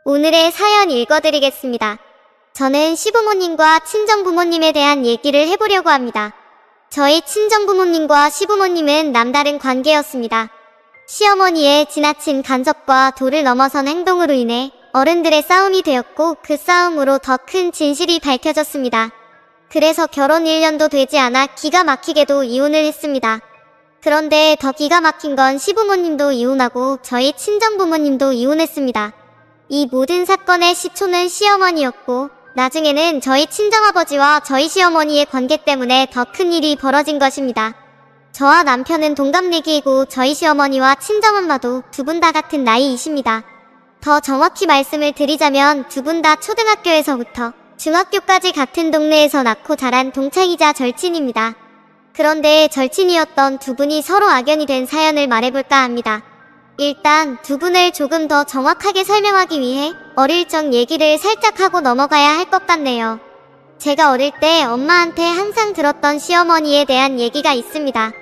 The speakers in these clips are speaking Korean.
오늘의 사연 읽어드리겠습니다. 저는 시부모님과 친정부모님에 대한 얘기를 해보려고 합니다. 저희 친정부모님과 시부모님은 남다른 관계였습니다. 시어머니의 지나친 간섭과 도를 넘어선 행동으로 인해 어른들의 싸움이 되었고 그 싸움으로 더 큰 진실이 밝혀졌습니다. 그래서 결혼 1년도 되지 않아 기가 막히게도 이혼을 했습니다. 그런데 더 기가 막힌 건 시부모님도 이혼하고 저희 친정부모님도 이혼했습니다. 이 모든 사건의 시초는 시어머니였고 나중에는 저희 친정아버지와 저희 시어머니의 관계 때문에 더 큰 일이 벌어진 것입니다. 저와 남편은 동갑내기이고 저희 시어머니와 친정엄마도 두 분 다 같은 나이이십니다. 더 정확히 말씀을 드리자면 두 분 다 초등학교에서부터 중학교까지 같은 동네에서 낳고 자란 동창이자 절친입니다. 그런데 절친이었던 두 분이 서로 악연이 된 사연을 말해볼까 합니다. 일단 두 분을 조금 더 정확하게 설명하기 위해 어릴 적 얘기를 살짝 하고 넘어가야 할 것 같네요. 제가 어릴 때 엄마한테 항상 들었던 시어머니에 대한 얘기가 있습니다.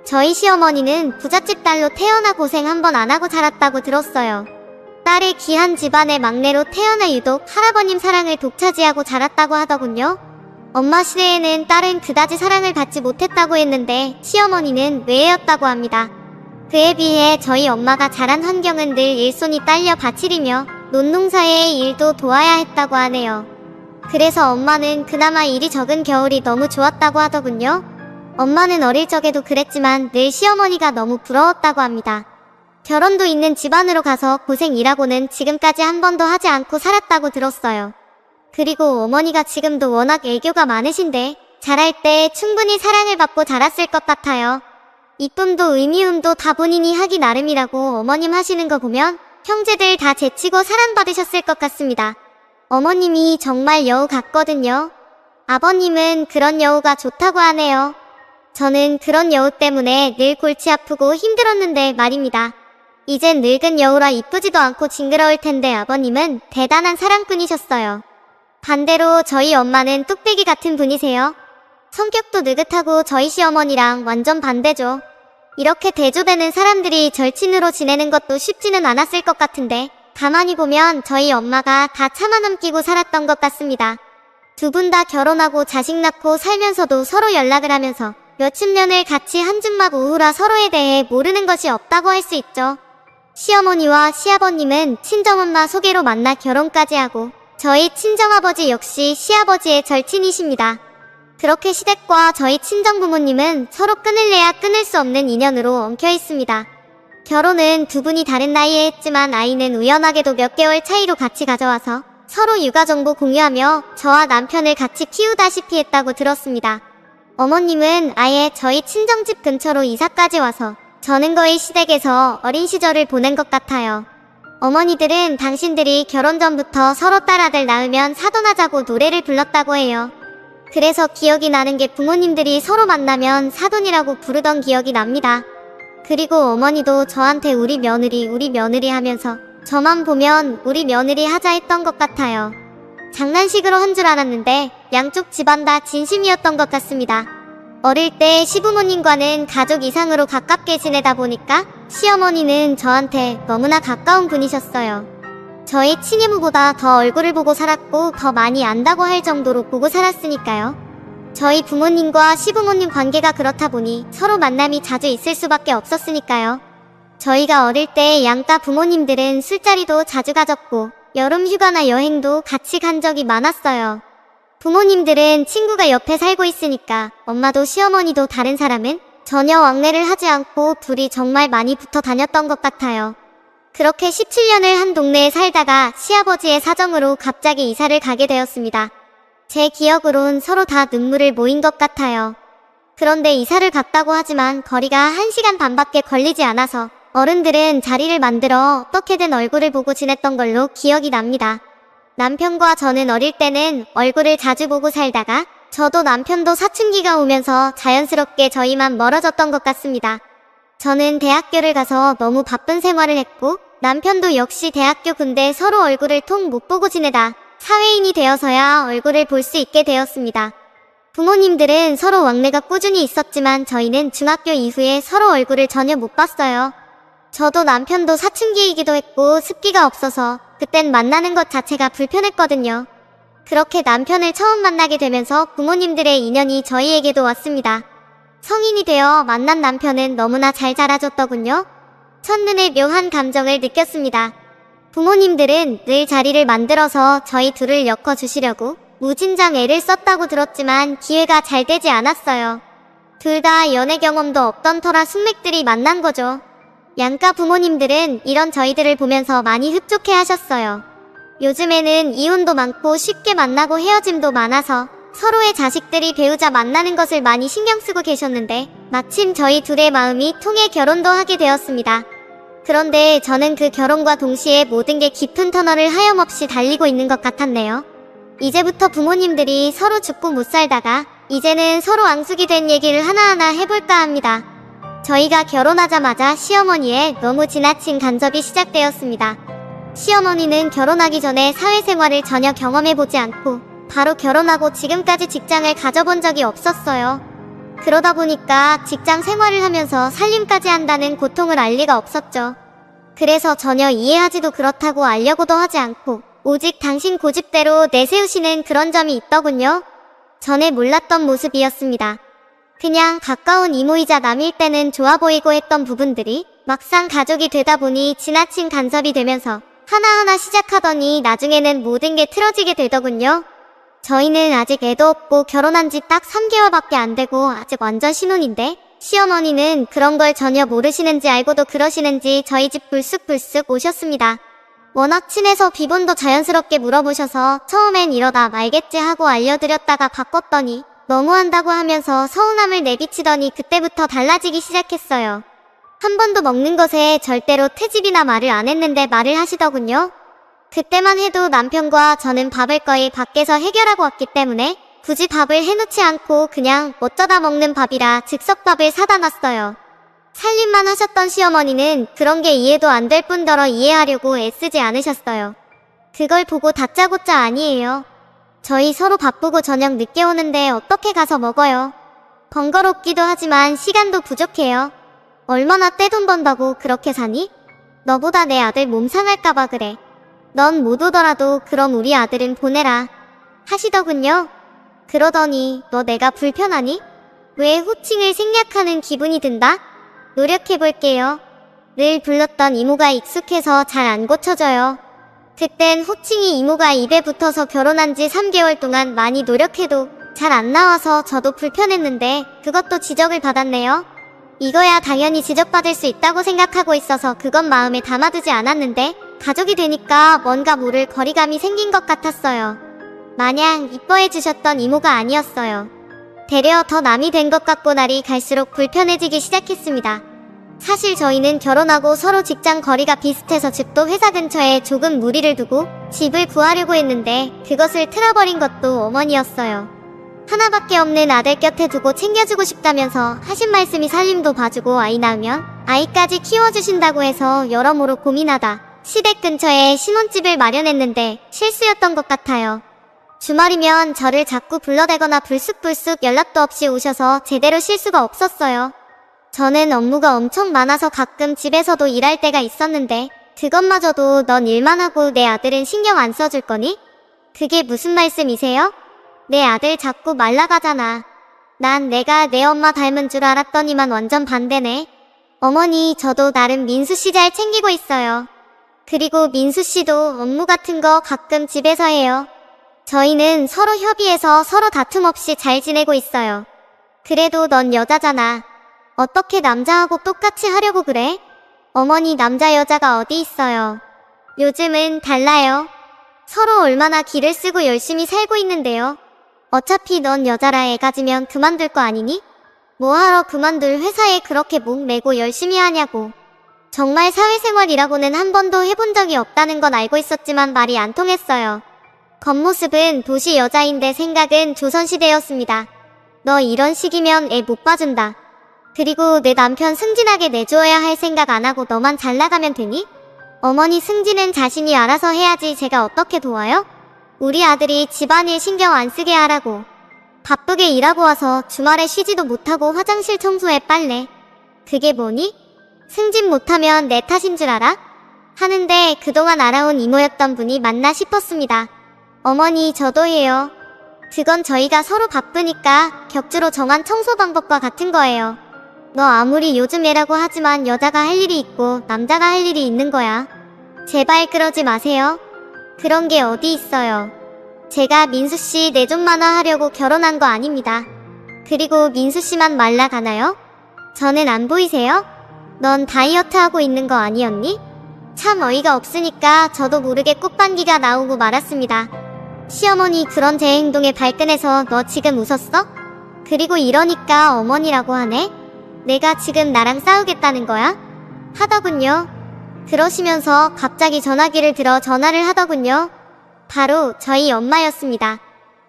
저희 시어머니는 부잣집 딸로 태어나 고생 한 번 안 하고 자랐다고 들었어요. 딸의 귀한 집안의 막내로 태어나 유독 할아버님 사랑을 독차지하고 자랐다고 하더군요. 엄마 시대에는 딸은 그다지 사랑을 받지 못했다고 했는데 시어머니는 외애였다고 합니다. 그에 비해 저희 엄마가 자란 환경은 늘 일손이 딸려 밭일이며 논농사의 일도 도와야 했다고 하네요. 그래서 엄마는 그나마 일이 적은 겨울이 너무 좋았다고 하더군요. 엄마는 어릴 적에도 그랬지만 늘 시어머니가 너무 부러웠다고 합니다. 결혼도 있는 집안으로 가서 고생 일하고는 지금까지 한 번도 하지 않고 살았다고 들었어요. 그리고 어머니가 지금도 워낙 애교가 많으신데 자랄 때 충분히 사랑을 받고 자랐을 것 같아요. 이쁨도 의미움도 다 본인이 하기 나름이라고 어머님 하시는 거 보면 형제들 다 제치고 사랑받으셨을 것 같습니다. 어머님이 정말 여우 같거든요. 아버님은 그런 여우가 좋다고 하네요. 저는 그런 여우 때문에 늘 골치 아프고 힘들었는데 말입니다. 이젠 늙은 여우라 이쁘지도 않고 징그러울 텐데 아버님은 대단한 사랑꾼이셨어요. 반대로 저희 엄마는 뚝배기 같은 분이세요. 성격도 느긋하고 저희 시어머니랑 완전 반대죠. 이렇게 대조되는 사람들이 절친으로 지내는 것도 쉽지는 않았을 것 같은데 가만히 보면 저희 엄마가 다 참아넘기고 살았던 것 같습니다. 두 분 다 결혼하고 자식 낳고 살면서도 서로 연락을 하면서 몇십 년을 같이 한 줌막 우후라 서로에 대해 모르는 것이 없다고 할 수 있죠. 시어머니와 시아버님은 친정엄마 소개로 만나 결혼까지 하고 저희 친정아버지 역시 시아버지의 절친이십니다. 그렇게 시댁과 저희 친정부모님은 서로 끊을래야 끊을 수 없는 인연으로 엉켜 있습니다. 결혼은 두 분이 다른 나이에 했지만 아이는 우연하게도 몇 개월 차이로 같이 가져와서 서로 육아정보 공유하며 저와 남편을 같이 키우다시피 했다고 들었습니다. 어머님은 아예 저희 친정집 근처로 이사까지 와서 저는 거의 시댁에서 어린 시절을 보낸 것 같아요. 어머니들은 당신들이 결혼 전부터 서로 딸아들 낳으면 사돈하자고 노래를 불렀다고 해요. 그래서 기억이 나는 게 부모님들이 서로 만나면 사돈이라고 부르던 기억이 납니다. 그리고 어머니도 저한테 우리 며느리 하면서 저만 보면 우리 며느리 하자 했던 것 같아요. 장난식으로 한 줄 알았는데 양쪽 집안 다 진심이었던 것 같습니다. 어릴 때 시부모님과는 가족 이상으로 가깝게 지내다 보니까 시어머니는 저한테 너무나 가까운 분이셨어요. 저희 친이모보다 더 얼굴을 보고 살았고 더 많이 안다고 할 정도로 보고 살았으니까요. 저희 부모님과 시부모님 관계가 그렇다 보니 서로 만남이 자주 있을 수밖에 없었으니까요. 저희가 어릴 때 양가 부모님들은 술자리도 자주 가졌고 여름 휴가나 여행도 같이 간 적이 많았어요. 부모님들은 친구가 옆에 살고 있으니까 엄마도 시어머니도 다른 사람은 전혀 왕래를 하지 않고 둘이 정말 많이 붙어 다녔던 것 같아요. 그렇게 17년을 한 동네에 살다가 시아버지의 사정으로 갑자기 이사를 가게 되었습니다. 제 기억으론 서로 다 눈물을 모인 것 같아요. 그런데 이사를 갔다고 하지만 거리가 1시간 반밖에 걸리지 않아서 어른들은 자리를 만들어 어떻게든 얼굴을 보고 지냈던 걸로 기억이 납니다. 남편과 저는 어릴 때는 얼굴을 자주 보고 살다가 저도 남편도 사춘기가 오면서 자연스럽게 저희만 멀어졌던 것 같습니다. 저는 대학교를 가서 너무 바쁜 생활을 했고 남편도 역시 대학교 근데 서로 얼굴을 통 못 보고 지내다 사회인이 되어서야 얼굴을 볼 수 있게 되었습니다. 부모님들은 서로 왕래가 꾸준히 있었지만 저희는 중학교 이후에 서로 얼굴을 전혀 못 봤어요. 저도 남편도 사춘기이기도 했고 습기가 없어서 그땐 만나는 것 자체가 불편했거든요. 그렇게 남편을 처음 만나게 되면서 부모님들의 인연이 저희에게도 왔습니다. 성인이 되어 만난 남편은 너무나 잘 자라줬더군요. 첫눈에 묘한 감정을 느꼈습니다. 부모님들은 늘 자리를 만들어서 저희 둘을 엮어주시려고 무진장 애를 썼다고 들었지만 기회가 잘 되지 않았어요. 둘 다 연애 경험도 없던 터라 숙맥들이 만난 거죠. 양가 부모님들은 이런 저희들을 보면서 많이 흡족해 하셨어요. 요즘에는 이혼도 많고 쉽게 만나고 헤어짐도 많아서 서로의 자식들이 배우자 만나는 것을 많이 신경 쓰고 계셨는데 마침 저희 둘의 마음이 통해 결혼도 하게 되었습니다. 그런데 저는 그 결혼과 동시에 모든 게 깊은 터널을 하염없이 달리고 있는 것 같았네요. 이제부터 부모님들이 서로 죽고 못 살다가 이제는 서로 앙숙이 된 얘기를 하나하나 해볼까 합니다. 저희가 결혼하자마자 시어머니의 너무 지나친 간섭이 시작되었습니다. 시어머니는 결혼하기 전에 사회생활을 전혀 경험해보지 않고 바로 결혼하고 지금까지 직장을 가져본 적이 없었어요. 그러다 보니까 직장 생활을 하면서 살림까지 한다는 고통을 알 리가 없었죠. 그래서 전혀 이해하지도 그렇다고 알려고도 하지 않고 오직 당신 고집대로 내세우시는 그런 점이 있더군요. 전에 몰랐던 모습이었습니다. 그냥 가까운 이모이자 남일 때는 좋아 보이고 했던 부분들이 막상 가족이 되다 보니 지나친 간섭이 되면서 하나하나 시작하더니 나중에는 모든 게 틀어지게 되더군요. 저희는 아직 애도 없고 결혼한 지 딱 3개월밖에 안 되고 아직 완전 신혼인데 시어머니는 그런 걸 전혀 모르시는지 알고도 그러시는지 저희 집 불쑥불쑥 오셨습니다. 워낙 친해서 비번도 자연스럽게 물어보셔서 처음엔 이러다 말겠지 하고 알려드렸다가 바꿨더니 너무한다고 하면서 서운함을 내비치더니 그때부터 달라지기 시작했어요. 한 번도 먹는 것에 절대로 트집이나 말을 안 했는데 말을 하시더군요. 그때만 해도 남편과 저는 밥을 거의 밖에서 해결하고 왔기 때문에 굳이 밥을 해놓지 않고 그냥 어쩌다 먹는 밥이라 즉석밥을 사다 놨어요. 살림만 하셨던 시어머니는 그런 게 이해도 안 될 뿐더러 이해하려고 애쓰지 않으셨어요. 그걸 보고 다짜고짜 아니에요. 저희 서로 바쁘고 저녁 늦게 오는데 어떻게 가서 먹어요. 번거롭기도 하지만 시간도 부족해요. 얼마나 떼돈 번다고 그렇게 사니? 너보다 내 아들 몸 상할까봐 그래. 넌 못 오더라도 그럼 우리 아들은 보내라 하시더군요. 그러더니 너 내가 불편하니? 왜 호칭을 생략하는 기분이 든다? 노력해볼게요. 늘 불렀던 이모가 익숙해서 잘 안 고쳐져요. 그땐 호칭이 이모가 입에 붙어서 결혼한 지 3개월 동안 많이 노력해도 잘 안 나와서 저도 불편했는데 그것도 지적을 받았네요. 이거야 당연히 지적받을 수 있다고 생각하고 있어서 그건 마음에 담아두지 않았는데 가족이 되니까 뭔가 모를 거리감이 생긴 것 같았어요. 마냥 이뻐해 주셨던 이모가 아니었어요. 되려 더 남이 된 것 같고 날이 갈수록 불편해지기 시작했습니다. 사실 저희는 결혼하고 서로 직장 거리가 비슷해서 집도 회사 근처에 조금 무리를 두고 집을 구하려고 했는데 그것을 틀어버린 것도 어머니였어요. 하나밖에 없는 아들 곁에 두고 챙겨주고 싶다면서 하신 말씀이 살림도 봐주고 아이 낳으면 아이까지 키워주신다고 해서 여러모로 고민하다 시댁 근처에 신혼집을 마련했는데 실수였던 것 같아요. 주말이면 저를 자꾸 불러대거나 불쑥불쑥 연락도 없이 오셔서 제대로 쉴 수가 없었어요. 저는 업무가 엄청 많아서 가끔 집에서도 일할 때가 있었는데 그것마저도 넌 일만 하고 내 아들은 신경 안 써줄 거니? 그게 무슨 말씀이세요? 내 아들 자꾸 말라가잖아. 난 내가 내 엄마 닮은 줄 알았더니만 완전 반대네. 어머니 저도 나름 민수씨 잘 챙기고 있어요. 그리고 민수씨도 업무 같은 거 가끔 집에서 해요. 저희는 서로 협의해서 서로 다툼 없이 잘 지내고 있어요. 그래도 넌 여자잖아. 어떻게 남자하고 똑같이 하려고 그래? 어머니 남자 여자가 어디 있어요. 요즘은 달라요. 서로 얼마나 기를 쓰고 열심히 살고 있는데요. 어차피 넌 여자라 애 가지면 그만둘 거 아니니? 뭐하러 그만둘 회사에 그렇게 목 매고 열심히 하냐고. 정말 사회생활이라고는 한 번도 해본 적이 없다는 건 알고 있었지만 말이 안 통했어요. 겉모습은 도시 여자인데 생각은 조선시대였습니다. 너 이런 식이면 애 못 봐준다. 그리고 내 남편 승진하게 내줘야 할 생각 안 하고 너만 잘 나가면 되니? 어머니 승진은 자신이 알아서 해야지 제가 어떻게 도와요? 우리 아들이 집안일 신경 안 쓰게 하라고. 바쁘게 일하고 와서 주말에 쉬지도 못하고 화장실 청소에 빨래. 그게 뭐니? 승진 못하면 내 탓인 줄 알아? 하는데 그동안 알아온 이모였던 분이 맞나 싶었습니다. 어머니, 저도예요. 그건 저희가 서로 바쁘니까 격주로 정한 청소 방법과 같은 거예요. 너 아무리 요즘 애라고 하지만 여자가 할 일이 있고 남자가 할 일이 있는 거야. 제발 그러지 마세요. 그런 게 어디 있어요. 제가 민수씨 내 좀 만화하려고 결혼한 거 아닙니다. 그리고 민수씨만 말라가나요? 저는 안 보이세요? 넌 다이어트 하고 있는 거 아니었니? 참 어이가 없으니까 저도 모르게 꽃방귀가 나오고 말았습니다. 시어머니, 그런 제 행동에 발끈해서 너 지금 웃었어? 그리고 이러니까 어머니라고 하네? 내가 지금 나랑 싸우겠다는 거야? 하더군요. 그러시면서 갑자기 전화기를 들어 전화를 하더군요. 바로 저희 엄마였습니다.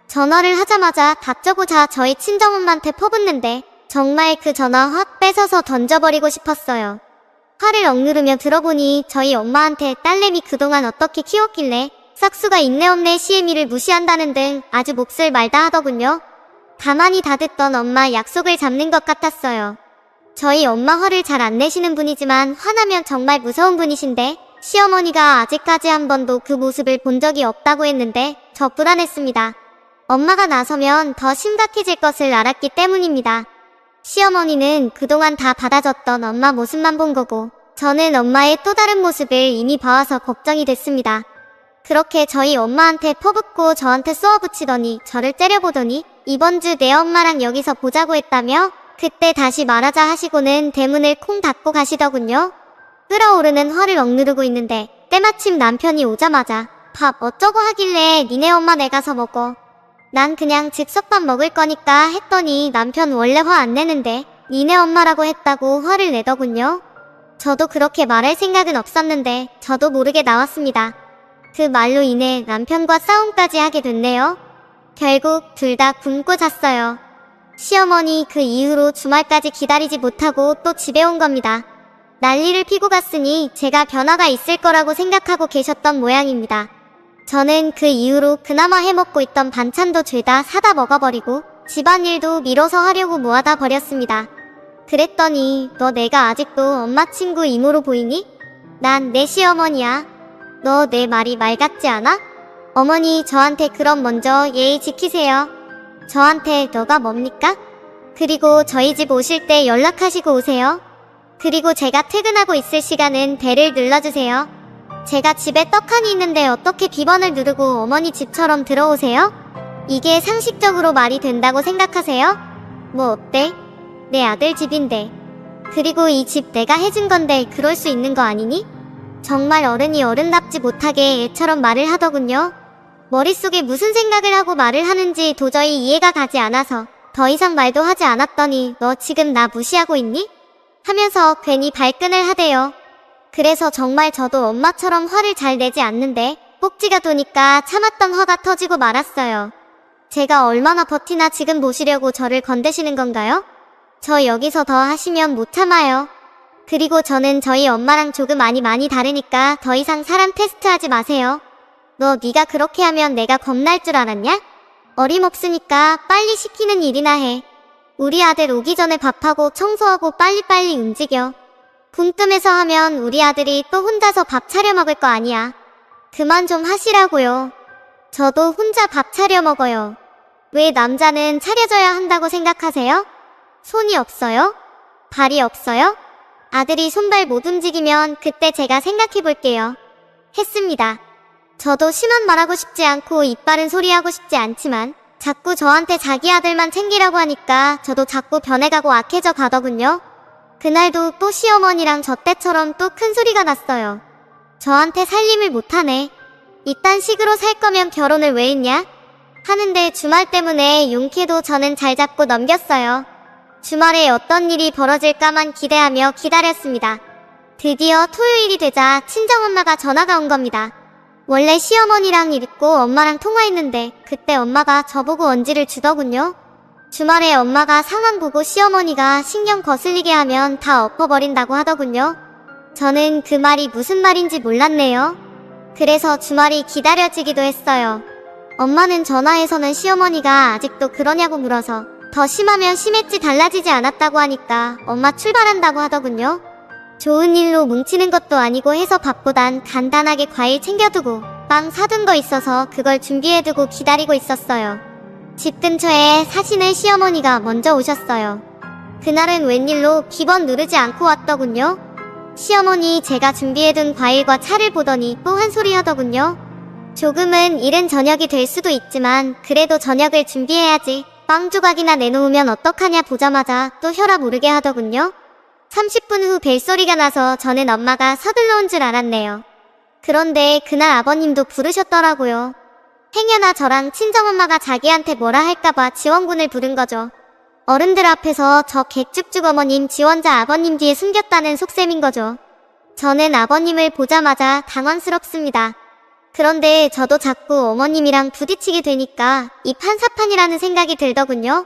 전화를 하자마자 다짜고짜 저희 친정엄마한테 퍼붓는데 정말 그 전화 확 뺏어서 던져버리고 싶었어요. 화를 억누르며 들어보니 저희 엄마한테 딸내미 그동안 어떻게 키웠길래 싹수가 있네 없네 시애미를 무시한다는 등 아주 몹쓸 말다 하더군요. 가만히 다 듣던 엄마 약속을 잡는 것 같았어요. 저희 엄마 화를 잘 안 내시는 분이지만 화나면 정말 무서운 분이신데 시어머니가 아직까지 한 번도 그 모습을 본 적이 없다고 했는데 저 불안했습니다. 엄마가 나서면 더 심각해질 것을 알았기 때문입니다. 시어머니는 그동안 다 받아줬던 엄마 모습만 본 거고 저는 엄마의 또 다른 모습을 이미 봐와서 걱정이 됐습니다. 그렇게 저희 엄마한테 퍼붓고 저한테 쏘아붙이더니 저를 때려보더니 이번 주 내 엄마랑 여기서 보자고 했다며 그때 다시 말하자 하시고는 대문을 콩 닫고 가시더군요. 끓어오르는 화를 억누르고 있는데 때마침 남편이 오자마자 밥 어쩌고 하길래 니네 엄마 내 가서 먹어. 난 그냥 즉석밥 먹을 거니까 했더니 남편 원래 화 안 내는데 니네 엄마라고 했다고 화를 내더군요. 저도 그렇게 말할 생각은 없었는데 저도 모르게 나왔습니다. 그 말로 인해 남편과 싸움까지 하게 됐네요. 결국 둘 다 굶고 잤어요. 시어머니 그 이후로 주말까지 기다리지 못하고 또 집에 온 겁니다. 난리를 피고 갔으니 제가 변화가 있을 거라고 생각하고 계셨던 모양입니다. 저는 그 이후로 그나마 해먹고 있던 반찬도 죄다 사다 먹어버리고 집안일도 미뤄서 하려고 모아다 버렸습니다. 그랬더니 너 내가 아직도 엄마 친구 이모로 보이니? 난 내 시어머니야. 너 내 말이 말 같지 않아? 어머니, 저한테 그럼 먼저 예의 지키세요. 저한테 너가 뭡니까? 그리고 저희 집 오실 때 연락하시고 오세요. 그리고 제가 퇴근하고 있을 시간은 벨을 눌러주세요. 제가 집에 떡하니 있는데 어떻게 비번을 누르고 어머니 집처럼 들어오세요? 이게 상식적으로 말이 된다고 생각하세요? 뭐 어때? 내 아들 집인데. 그리고 이 집 내가 해준 건데 그럴 수 있는 거 아니니? 정말 어른이 어른답지 못하게 애처럼 말을 하더군요. 머릿속에 무슨 생각을 하고 말을 하는지 도저히 이해가 가지 않아서 더 이상 말도 하지 않았더니 너 지금 나 무시하고 있니? 하면서 괜히 발끈을 하대요. 그래서 정말 저도 엄마처럼 화를 잘 내지 않는데 꼭지가 도니까 참았던 화가 터지고 말았어요. 제가 얼마나 버티나 지금 보시려고 저를 건드시는 건가요? 저 여기서 더 하시면 못 참아요. 그리고 저는 저희 엄마랑 조금 많이 다르니까 더 이상 사람 테스트하지 마세요. 너 네가 그렇게 하면 내가 겁날 줄 알았냐? 어림없으니까 빨리 시키는 일이나 해. 우리 아들 오기 전에 밥하고 청소하고 빨리빨리 움직여. 궁뜸해서 하면 우리 아들이 또 혼자서 밥 차려 먹을 거 아니야. 그만 좀 하시라고요. 저도 혼자 밥 차려 먹어요. 왜 남자는 차려줘야 한다고 생각하세요? 손이 없어요? 발이 없어요? 아들이 손발 못 움직이면 그때 제가 생각해 볼게요. 했습니다. 저도 심한 말하고 싶지 않고 입바른 소리 하고 싶지 않지만 자꾸 저한테 자기 아들만 챙기라고 하니까 저도 자꾸 변해가고 악해져 가더군요. 그날도 또 시어머니랑 저 때처럼 또 큰 소리가 났어요. 저한테 살림을 못하네. 이딴 식으로 살 거면 결혼을 왜 했냐? 하는데 주말 때문에 용케도 저는 잘 잡고 넘겼어요. 주말에 어떤 일이 벌어질까만 기대하며 기다렸습니다. 드디어 토요일이 되자 친정엄마가 전화가 온 겁니다. 원래 시어머니랑 있고 엄마랑 통화했는데 그때 엄마가 저보고 언지를 주더군요. 주말에 엄마가 상황 보고 시어머니가 신경 거슬리게 하면 다 엎어버린다고 하더군요. 저는 그 말이 무슨 말인지 몰랐네요. 그래서 주말이 기다려지기도 했어요. 엄마는 전화에서는 시어머니가 아직도 그러냐고 물어서 더 심하면 심했지 달라지지 않았다고 하니까 엄마 출발한다고 하더군요. 좋은 일로 뭉치는 것도 아니고 해서 밥보단 간단하게 과일 챙겨두고 빵 사둔 거 있어서 그걸 준비해두고 기다리고 있었어요. 집 근처에 사시는 시어머니가 먼저 오셨어요. 그날은 웬일로 기번 누르지 않고 왔더군요. 시어머니 제가 준비해둔 과일과 차를 보더니 또 한 소리 하더군요. 조금은 이른 저녁이 될 수도 있지만 그래도 저녁을 준비해야지. 빵 조각이나 내놓으면 어떡하냐 보자마자 또 혈압 오르게 하더군요. 30분 후 벨소리가 나서 저는 엄마가 서둘러 온 줄 알았네요. 그런데 그날 아버님도 부르셨더라고요. 행여나 저랑 친정엄마가 자기한테 뭐라 할까봐 지원군을 부른 거죠. 어른들 앞에서 저 개쭉쭉 어머님 지원자 아버님 뒤에 숨겼다는 속셈인 거죠. 저는 아버님을 보자마자 당황스럽습니다. 그런데 저도 자꾸 어머님이랑 부딪히게 되니까 이 판사판이라는 생각이 들더군요.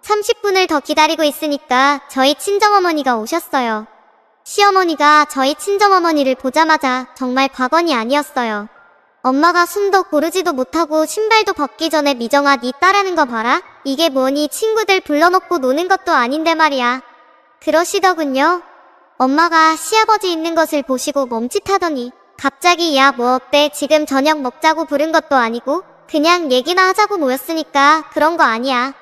30분을 더 기다리고 있으니까 저희 친정어머니가 오셨어요. 시어머니가 저희 친정어머니를 보자마자 정말 과건이 아니었어요. 엄마가 숨도 고르지도 못하고 신발도 벗기 전에 미정아 니 딸하는 거 봐라. 이게 뭐니 친구들 불러놓고 노는 것도 아닌데 말이야. 그러시더군요. 엄마가 시아버지 있는 것을 보시고 멈칫하더니 갑자기 야 뭐 어때 지금 저녁 먹자고 부른 것도 아니고 그냥 얘기나 하자고 모였으니까 그런 거 아니야.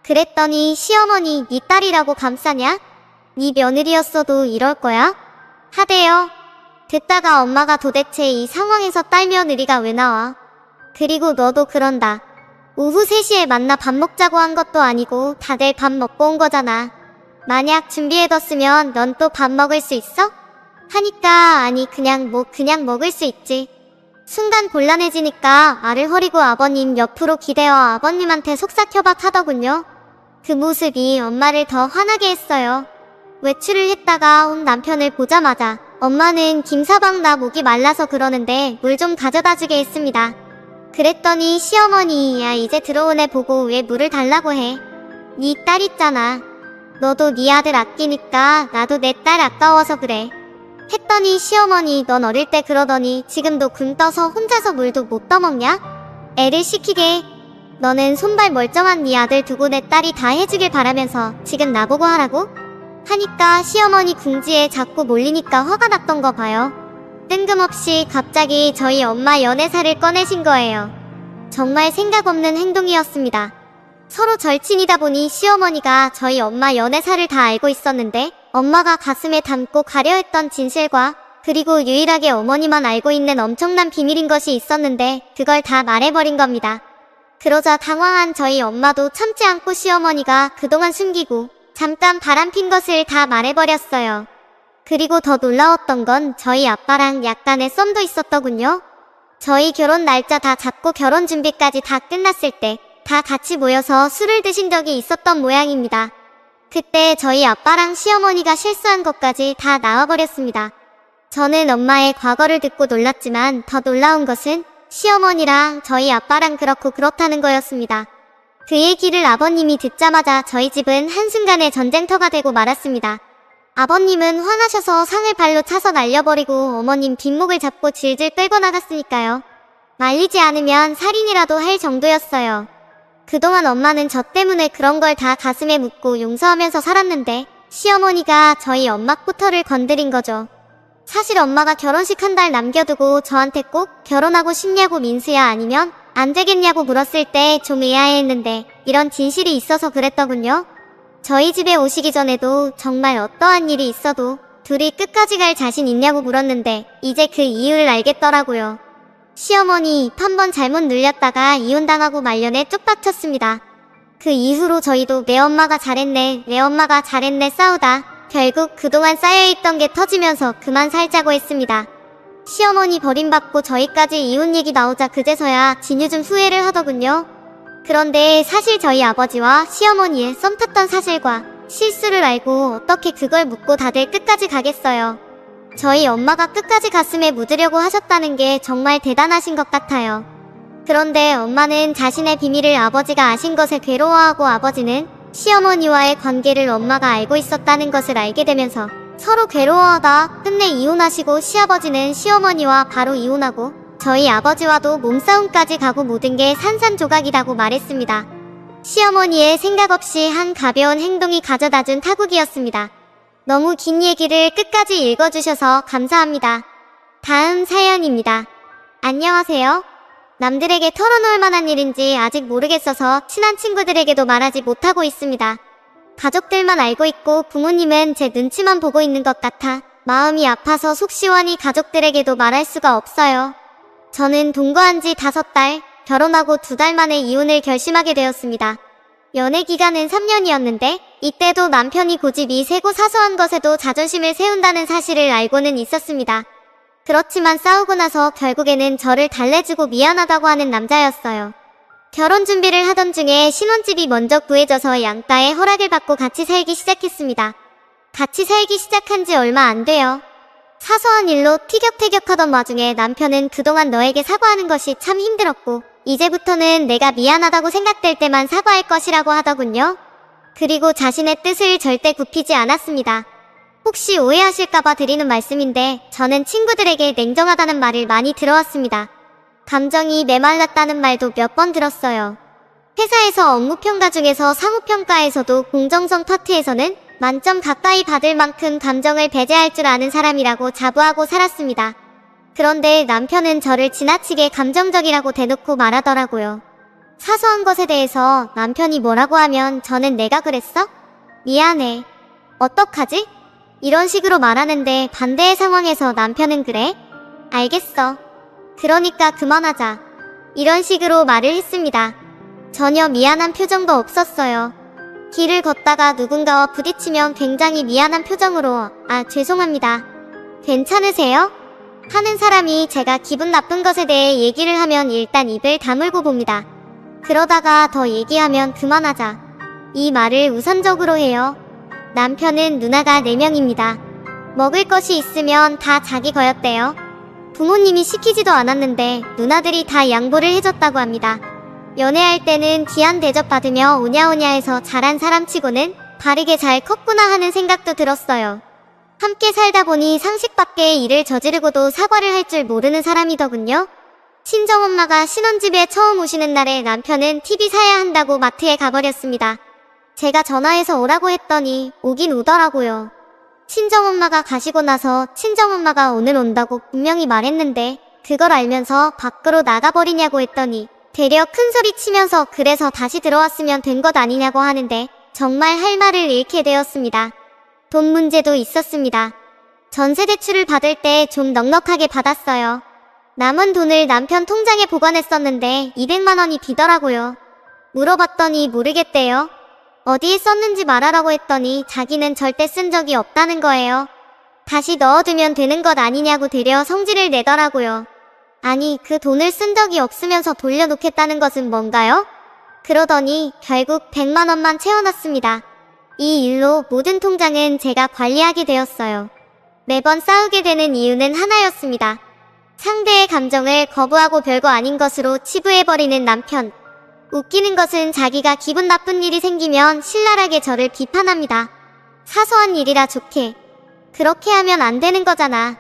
그랬더니 시어머니 니 딸이라고 감싸냐? 니 며느리였어도 이럴 거야? 하대요. 듣다가 엄마가 도대체 이 상황에서 딸 며느리가 왜 나와? 그리고 너도 그런다. 오후 3시에 만나 밥 먹자고 한 것도 아니고 다들 밥 먹고 온 거잖아. 만약 준비해뒀으면 넌 또 밥 먹을 수 있어? 하니까 아니 그냥 먹을 수 있지. 순간 곤란해지니까 알을 허리고 아버님 옆으로 기대어 아버님한테 속삭혀박 하더군요. 그 모습이 엄마를 더 화나게 했어요. 외출을 했다가 온 남편을 보자마자 엄마는 김사방 나 목이 말라서 그러는데 물 좀 가져다 주게 했습니다. 그랬더니 시어머니 야 이제 들어온 애 보고 왜 물을 달라고 해. 네 딸 있잖아. 너도 네 아들 아끼니까 나도 내 딸 아까워서 그래. 했더니 시어머니 넌 어릴 때 그러더니 지금도 굶 떠서 혼자서 물도 못 떠먹냐? 애를 시키게. 너는 손발 멀쩡한 네 아들 두고 내 딸이 다 해주길 바라면서 지금 나보고 하라고? 하니까 시어머니 궁지에 자꾸 몰리니까 화가 났던 거 봐요. 뜬금없이 갑자기 저희 엄마 연애사를 꺼내신 거예요. 정말 생각 없는 행동이었습니다. 서로 절친이다 보니 시어머니가 저희 엄마 연애사를 다 알고 있었는데 엄마가 가슴에 담고 가려 했던 진실과 그리고 유일하게 어머니만 알고 있는 엄청난 비밀인 것이 있었는데 그걸 다 말해버린 겁니다. 그러자 당황한 저희 엄마도 참지 않고 시어머니가 그동안 숨기고 잠깐 바람핀 것을 다 말해버렸어요. 그리고 더 놀라웠던 건 저희 아빠랑 약간의 썸도 있었더군요. 저희 결혼 날짜 다 잡고 결혼 준비까지 다 끝났을 때 다 같이 모여서 술을 드신 적이 있었던 모양입니다. 그때 저희 아빠랑 시어머니가 실수한 것까지 다 나와버렸습니다. 저는 엄마의 과거를 듣고 놀랐지만 더 놀라운 것은 시어머니랑 저희 아빠랑 그렇다는 거였습니다. 그 얘기를 아버님이 듣자마자 저희 집은 한순간에 전쟁터가 되고 말았습니다. 아버님은 화나셔서 상을 발로 차서 날려버리고 어머님 뒷목을 잡고 질질 끌고 나갔으니까요. 말리지 않으면 살인이라도 할 정도였어요. 그동안 엄마는 저 때문에 그런 걸 다 가슴에 묻고 용서하면서 살았는데 시어머니가 저희 엄마 코털을 건드린 거죠. 사실 엄마가 결혼식 한 달 남겨두고 저한테 꼭 결혼하고 싶냐고 민수야 아니면 안 되겠냐고 물었을 때 좀 의아해했는데 이런 진실이 있어서 그랬더군요. 저희 집에 오시기 전에도 정말 어떠한 일이 있어도 둘이 끝까지 갈 자신 있냐고 물었는데 이제 그 이유를 알겠더라고요. 시어머니 입 한 번 잘못 늘렸다가 이혼당하고 말년에 쭉 빡쳤습니다. 그 이후로 저희도 내 엄마가 잘했네 싸우다 결국 그동안 쌓여있던 게 터지면서 그만 살자고 했습니다. 시어머니 버림받고 저희까지 이혼 얘기 나오자 그제서야 진유좀 후회를 하더군요. 그런데 사실 저희 아버지와 시어머니의 썸 탔던 사실과 실수를 알고 어떻게 그걸 묻고 다들 끝까지 가겠어요. 저희 엄마가 끝까지 가슴에 묻으려고 하셨다는 게 정말 대단하신 것 같아요. 그런데 엄마는 자신의 비밀을 아버지가 아신 것에 괴로워하고 아버지는 시어머니와의 관계를 엄마가 알고 있었다는 것을 알게 되면서 서로 괴로워하다 끝내 이혼하시고 시아버지는 시어머니와 바로 이혼하고 저희 아버지와도 몸싸움까지 가고 모든 게 산산조각이라고 말했습니다. 시어머니의 생각 없이 한 가벼운 행동이 가져다준 타국이었습니다. 너무 긴 얘기를 끝까지 읽어주셔서 감사합니다. 다음 사연입니다. 안녕하세요. 남들에게 털어놓을 만한 일인지 아직 모르겠어서 친한 친구들에게도 말하지 못하고 있습니다. 가족들만 알고 있고 부모님은 제 눈치만 보고 있는 것 같아 마음이 아파서 속 시원히 가족들에게도 말할 수가 없어요. 저는 동거한 지 5달, 결혼하고 2달 만에 이혼을 결심하게 되었습니다. 연애 기간은 3년이었는데 이때도 남편이 고집이 세고 사소한 것에도 자존심을 세운다는 사실을 알고는 있었습니다. 그렇지만 싸우고 나서 결국에는 저를 달래주고 미안하다고 하는 남자였어요. 결혼 준비를 하던 중에 신혼집이 먼저 구해져서 양가의 허락을 받고 같이 살기 시작했습니다. 같이 살기 시작한 지 얼마 안 돼요. 사소한 일로 티격태격하던 와중에 남편은 그동안 너에게 사과하는 것이 참 힘들었고 이제부터는 내가 미안하다고 생각될 때만 사과할 것이라고 하더군요. 그리고 자신의 뜻을 절대 굽히지 않았습니다. 혹시 오해하실까봐 드리는 말씀인데 저는 친구들에게 냉정하다는 말을 많이 들어왔습니다. 감정이 메말랐다는 말도 몇 번 들었어요. 회사에서 업무평가 중에서 상호평가에서도 공정성 파트에서는 만점 가까이 받을 만큼 감정을 배제할 줄 아는 사람이라고 자부하고 살았습니다. 그런데 남편은 저를 지나치게 감정적이라고 대놓고 말하더라고요. 사소한 것에 대해서 남편이 뭐라고 하면 저는 내가 그랬어? 미안해. 어떡하지? 이런 식으로 말하는데 반대의 상황에서 남편은 그래? 알겠어. 그러니까 그만하자. 이런 식으로 말을 했습니다. 전혀 미안한 표정도 없었어요. 길을 걷다가 누군가와 부딪히면 굉장히 미안한 표정으로 죄송합니다. 괜찮으세요? 하는 사람이 제가 기분 나쁜 것에 대해 얘기를 하면 일단 입을 다물고 봅니다. 그러다가 더 얘기하면 그만하자. 이 말을 우선적으로 해요. 남편은 누나가 4명입니다. 먹을 것이 있으면 다 자기 거였대요. 부모님이 시키지도 않았는데 누나들이 다 양보를 해줬다고 합니다. 연애할 때는 귀한 대접 받으며 오냐오냐 해서 잘한 사람치고는 바르게 잘 컸구나 하는 생각도 들었어요. 함께 살다 보니 상식 밖의 일을 저지르고도 사과를 할 줄 모르는 사람이더군요. 친정엄마가 신혼집에 처음 오시는 날에 남편은 TV 사야 한다고 마트에 가버렸습니다. 제가 전화해서 오라고 했더니 오긴 오더라고요. 친정엄마가 가시고 나서 친정엄마가 오늘 온다고 분명히 말했는데 그걸 알면서 밖으로 나가버리냐고 했더니 되려 큰소리 치면서 그래서 다시 들어왔으면 된 것 아니냐고 하는데 정말 할 말을 잃게 되었습니다. 돈 문제도 있었습니다. 전세대출을 받을 때 좀 넉넉하게 받았어요. 남은 돈을 남편 통장에 보관했었는데 200만 원이 비더라고요. 물어봤더니 모르겠대요. 어디에 썼는지 말하라고 했더니 자기는 절대 쓴 적이 없다는 거예요. 다시 넣어두면 되는 것 아니냐고 되려 성질을 내더라고요. 아니, 그 돈을 쓴 적이 없으면서 돌려놓겠다는 것은 뭔가요? 그러더니 결국 100만 원만 채워놨습니다. 이 일로 모든 통장은 제가 관리하게 되었어요. 매번 싸우게 되는 이유는 하나였습니다. 상대의 감정을 거부하고 별거 아닌 것으로 치부해버리는 남편. 웃기는 것은 자기가 기분 나쁜 일이 생기면 신랄하게 저를 비판합니다. 사소한 일이라 좋게. 그렇게 하면 안 되는 거잖아.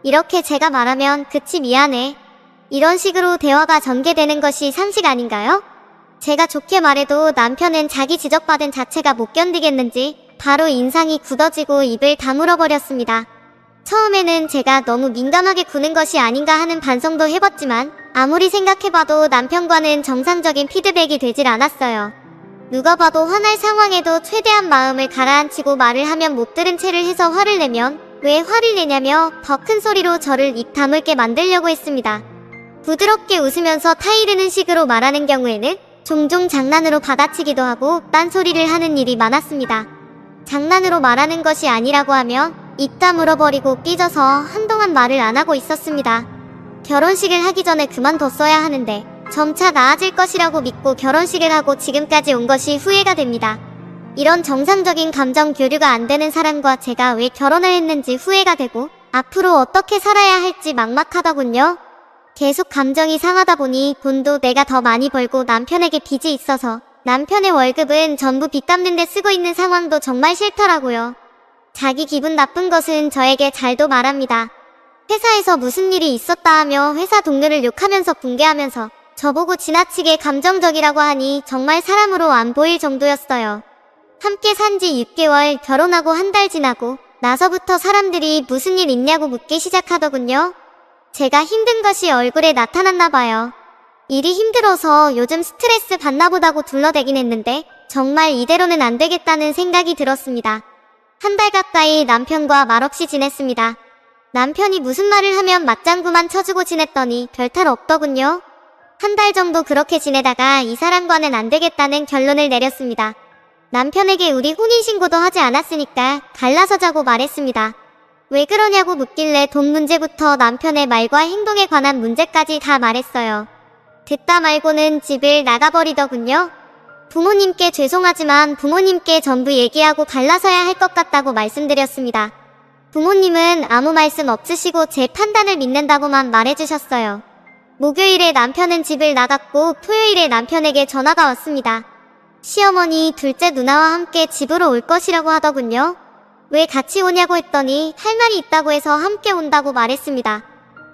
이렇게 제가 말하면 그치 미안해. 이런 식으로 대화가 전개되는 것이 상식 아닌가요? 제가 좋게 말해도 남편은 자기 지적받은 자체가 못 견디겠는지 바로 인상이 굳어지고 입을 다물어 버렸습니다. 처음에는 제가 너무 민감하게 구는 것이 아닌가 하는 반성도 해봤지만 아무리 생각해봐도 남편과는 정상적인 피드백이 되질 않았어요. 누가 봐도 화날 상황에도 최대한 마음을 가라앉히고 말을 하면 못 들은 채를 해서 화를 내면 왜 화를 내냐며 더 큰 소리로 저를 입 다물게 만들려고 했습니다. 부드럽게 웃으면서 타이르는 식으로 말하는 경우에는 종종 장난으로 받아치기도 하고 딴소리를 하는 일이 많았습니다. 장난으로 말하는 것이 아니라고 하면 입 다물어버리고 삐져서 한동안 말을 안 하고 있었습니다. 결혼식을 하기 전에 그만뒀어야 하는데 점차 나아질 것이라고 믿고 결혼식을 하고 지금까지 온 것이 후회가 됩니다. 이런 정상적인 감정 교류가 안 되는 사람과 제가 왜 결혼을 했는지 후회가 되고 앞으로 어떻게 살아야 할지 막막하더군요. 계속 감정이 상하다 보니 돈도 내가 더 많이 벌고 남편에게 빚이 있어서 남편의 월급은 전부 빚 갚는 데 쓰고 있는 상황도 정말 싫더라고요. 자기 기분 나쁜 것은 저에게 잘도 말합니다. 회사에서 무슨 일이 있었다 하며 회사 동료를 욕하면서 붕괴하면서 저보고 지나치게 감정적이라고 하니 정말 사람으로 안 보일 정도였어요. 함께 산지 6개월, 결혼하고 한 달 지나고 나서부터 사람들이 무슨 일 있냐고 묻기 시작하더군요. 제가 힘든 것이 얼굴에 나타났나 봐요. 일이 힘들어서 요즘 스트레스 받나 보다고 둘러대긴 했는데 정말 이대로는 안 되겠다는 생각이 들었습니다. 한 달 가까이 남편과 말없이 지냈습니다. 남편이 무슨 말을 하면 맞장구만 쳐주고 지냈더니 별탈 없더군요. 한 달 정도 그렇게 지내다가 이 사람과는 안 되겠다는 결론을 내렸습니다. 남편에게 우리 혼인신고도 하지 않았으니까 갈라서 자고 말했습니다. 왜 그러냐고 묻길래 돈 문제부터 남편의 말과 행동에 관한 문제까지 다 말했어요. 듣다 말고는 집을 나가버리더군요. 부모님께 죄송하지만 부모님께 전부 얘기하고 갈라서야 할 것 같다고 말씀드렸습니다. 부모님은 아무 말씀 없으시고 제 판단을 믿는다고만 말해주셨어요. 목요일에 남편은 집을 나갔고 토요일에 남편에게 전화가 왔습니다. 시어머니 둘째 누나와 함께 집으로 올 것이라고 하더군요. 왜 같이 오냐고 했더니 할 말이 있다고 해서 함께 온다고 말했습니다.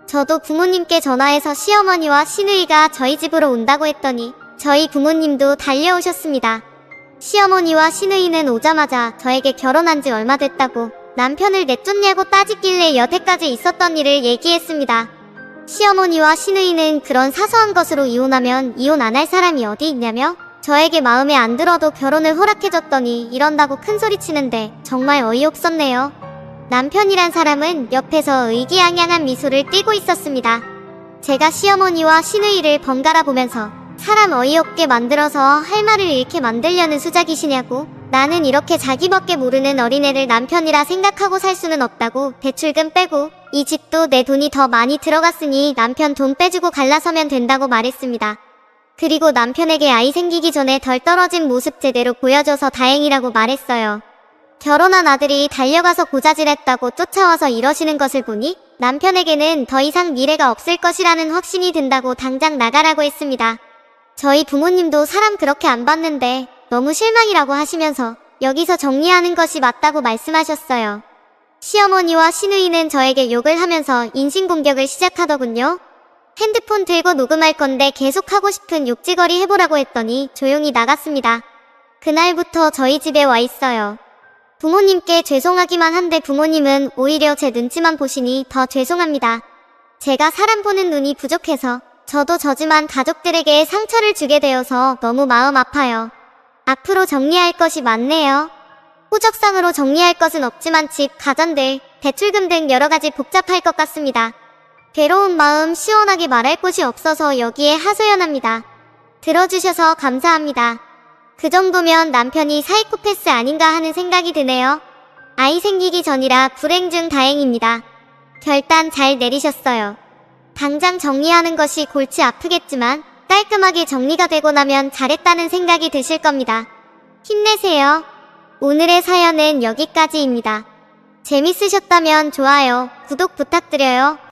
저도 부모님께 전화해서 시어머니와 시누이가 저희 집으로 온다고 했더니 저희 부모님도 달려오셨습니다. 시어머니와 시누이는 오자마자 저에게 결혼한 지 얼마 됐다고 남편을 내쫓냐고 따지길래 여태까지 있었던 일을 얘기했습니다. 시어머니와 시누이는 그런 사소한 것으로 이혼하면 이혼 안 할 사람이 어디 있냐며 저에게 마음에 안 들어도 결혼을 허락해줬더니 이런다고 큰소리치는데 정말 어이없었네요. 남편이란 사람은 옆에서 의기양양한 미소를 띠고 있었습니다. 제가 시어머니와 시누이를 번갈아 보면서 사람 어이없게 만들어서 할 말을 잃게 만들려는 수작이시냐고, 나는 이렇게 자기밖에 모르는 어린애를 남편이라 생각하고 살 수는 없다고, 대출금 빼고 이 집도 내 돈이 더 많이 들어갔으니 남편 돈 빼주고 갈라서면 된다고 말했습니다. 그리고 남편에게 아이 생기기 전에 덜 떨어진 모습 제대로 보여줘서 다행이라고 말했어요. 결혼한 아들이 달려가서 고자질했다고 쫓아와서 이러시는 것을 보니 남편에게는 더 이상 미래가 없을 것이라는 확신이 든다고 당장 나가라고 했습니다. 저희 부모님도 사람 그렇게 안 봤는데 너무 실망이라고 하시면서 여기서 정리하는 것이 맞다고 말씀하셨어요. 시어머니와 시누이는 저에게 욕을 하면서 인신공격을 시작하더군요. 핸드폰 들고 녹음할 건데 계속 하고 싶은 욕지거리 해보라고 했더니 조용히 나갔습니다. 그날부터 저희 집에 와 있어요. 부모님께 죄송하기만 한데 부모님은 오히려 제 눈치만 보시니 더 죄송합니다. 제가 사람 보는 눈이 부족해서 저도 저지만 가족들에게 상처를 주게 되어서 너무 마음 아파요. 앞으로 정리할 것이 많네요. 호적상으로 정리할 것은 없지만 집, 가전들, 대출금 등 여러가지 복잡할 것 같습니다. 괴로운 마음 시원하게 말할 곳이 없어서 여기에 하소연합니다. 들어주셔서 감사합니다. 그 정도면 남편이 사이코패스 아닌가 하는 생각이 드네요. 아이 생기기 전이라 불행 중 다행입니다. 결단 잘 내리셨어요. 당장 정리하는 것이 골치 아프겠지만 깔끔하게 정리가 되고 나면 잘했다는 생각이 드실 겁니다. 힘내세요. 오늘의 사연은 여기까지입니다. 재밌으셨다면 좋아요, 구독 부탁드려요.